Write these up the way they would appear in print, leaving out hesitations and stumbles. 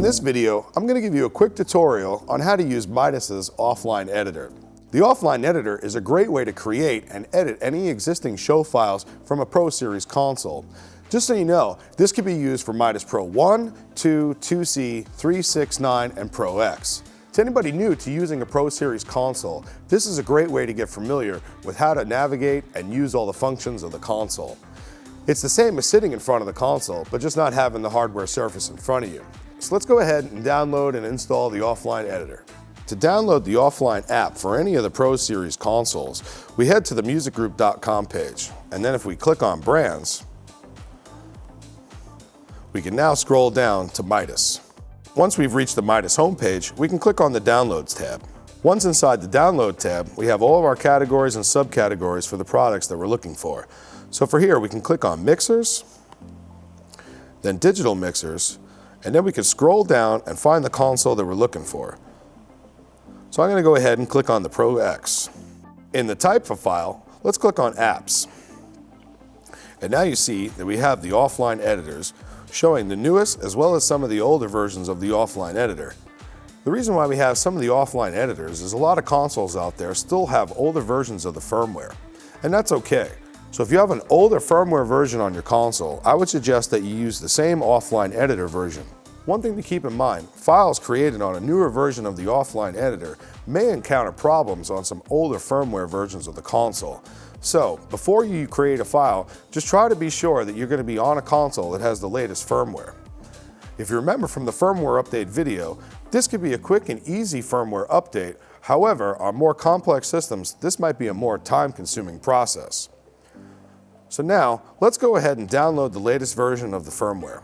In this video, I'm going to give you a quick tutorial on how to use Midas's offline editor. The offline editor is a great way to create and edit any existing show files from a Pro Series console. Just so you know, this can be used for Midas Pro 1, 2, 2C, 3, 6, 9, and ProX. To anybody new to using a Pro Series console, this is a great way to get familiar with how to navigate and use all the functions of the console. It's the same as sitting in front of the console, but just not having the hardware surface in front of you. So let's go ahead and download and install the offline editor. To download the offline app for any of the Pro Series consoles, we head to the musicgroup.com page, and then if we click on Brands, we can now scroll down to Midas. Once we've reached the Midas homepage, we can click on the Downloads tab. Once inside the Download tab, we have all of our categories and subcategories for the products that we're looking for. So for here, we can click on Mixers, then Digital Mixers, and then we can scroll down and find the console that we're looking for. So I'm going to go ahead and click on the ProX. In the type of file, let's click on Apps. And now you see that we have the offline editors showing the newest as well as some of the older versions of the offline editor. The reason why we have some of the offline editors is a lot of consoles out there still have older versions of the firmware, and that's okay. So if you have an older firmware version on your console, I would suggest that you use the same offline editor version. One thing to keep in mind, files created on a newer version of the offline editor may encounter problems on some older firmware versions of the console. So, before you create a file, just try to be sure that you're going to be on a console that has the latest firmware. If you remember from the firmware update video, this could be a quick and easy firmware update. However, on more complex systems, this might be a more time-consuming process. So now, let's go ahead and download the latest version of the firmware.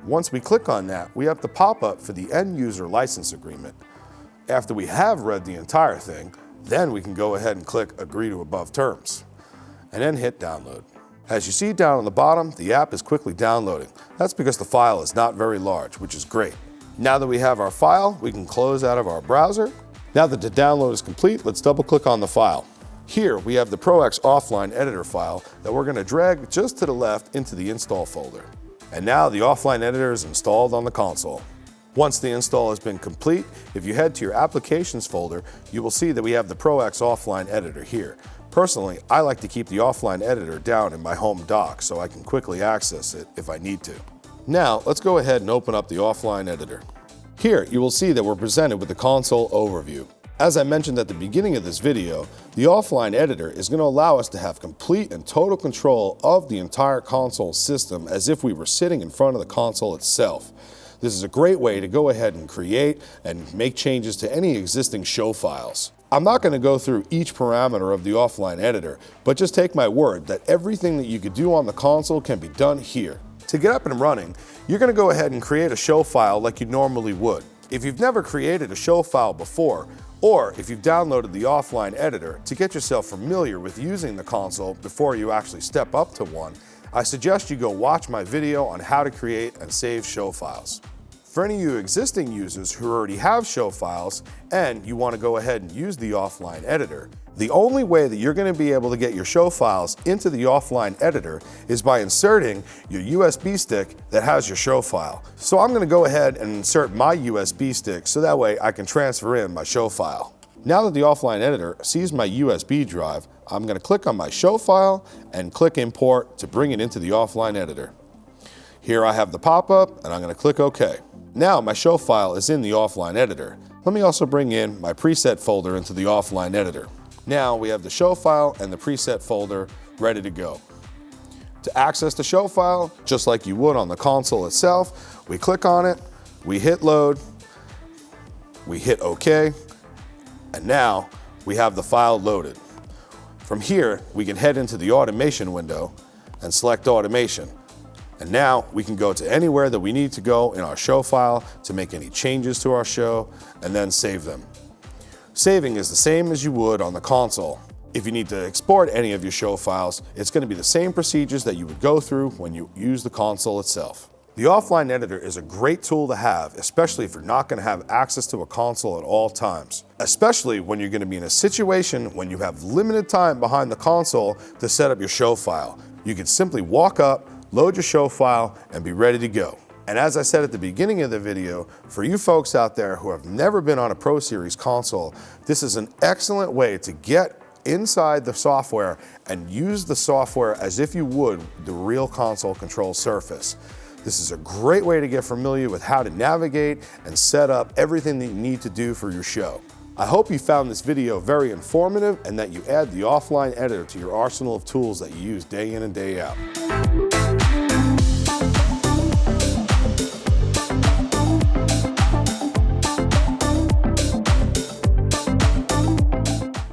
Once we click on that, we have the pop-up for the end user license agreement. After we have read the entire thing, then we can go ahead and click Agree to Above Terms, and then hit Download. As you see down on the bottom, the app is quickly downloading. That's because the file is not very large, which is great. Now that we have our file, we can close out of our browser. Now that the download is complete, let's double click on the file. Here we have the ProX offline editor file that we're going to drag just to the left into the install folder. And now the offline editor is installed on the console. Once the install has been complete, if you head to your Applications folder, you will see that we have the ProX offline editor here. Personally, I like to keep the offline editor down in my home dock so I can quickly access it if I need to. Now, let's go ahead and open up the offline editor. Here, you will see that we're presented with the console overview. As I mentioned at the beginning of this video, the offline editor is going to allow us to have complete and total control of the entire console system as if we were sitting in front of the console itself. This is a great way to go ahead and create and make changes to any existing show files. I'm not going to go through each parameter of the offline editor, but just take my word that everything that you could do on the console can be done here. To get up and running, you're going to go ahead and create a show file like you normally would. If you've never created a show file before, or if you've downloaded the offline editor to get yourself familiar with using the console before you actually step up to one, I suggest you go watch my video on how to create and save show files. For any of you existing users who already have show files and you want to go ahead and use the offline editor, the only way that you're going to be able to get your show files into the offline editor is by inserting your USB stick that has your show file. So I'm going to go ahead and insert my USB stick so that way I can transfer in my show file. Now that the offline editor sees my USB drive, I'm going to click on my show file and click Import to bring it into the offline editor. Here I have the pop-up and I'm going to click OK. Now my show file is in the offline editor. Let me also bring in my preset folder into the offline editor. Now we have the show file and the preset folder ready to go. To access the show file, just like you would on the console itself, we click on it, we hit load, we hit OK, and now we have the file loaded. From here, we can head into the automation window and select automation. And now we can go to anywhere that we need to go in our show file to make any changes to our show and then save them. Saving is the same as you would on the console. If you need to export any of your show files, it's going to be the same procedures that you would go through when you use the console itself. The offline editor is a great tool to have, especially if you're not going to have access to a console at all times. Especially when you're going to be in a situation when you have limited time behind the console to set up your show file. You can simply walk up, load your show file, and be ready to go. And as I said at the beginning of the video, for you folks out there who have never been on a Pro Series console, this is an excellent way to get inside the software and use the software as if you would the real console control surface. This is a great way to get familiar with how to navigate and set up everything that you need to do for your show. I hope you found this video very informative and that you add the offline editor to your arsenal of tools that you use day in and day out.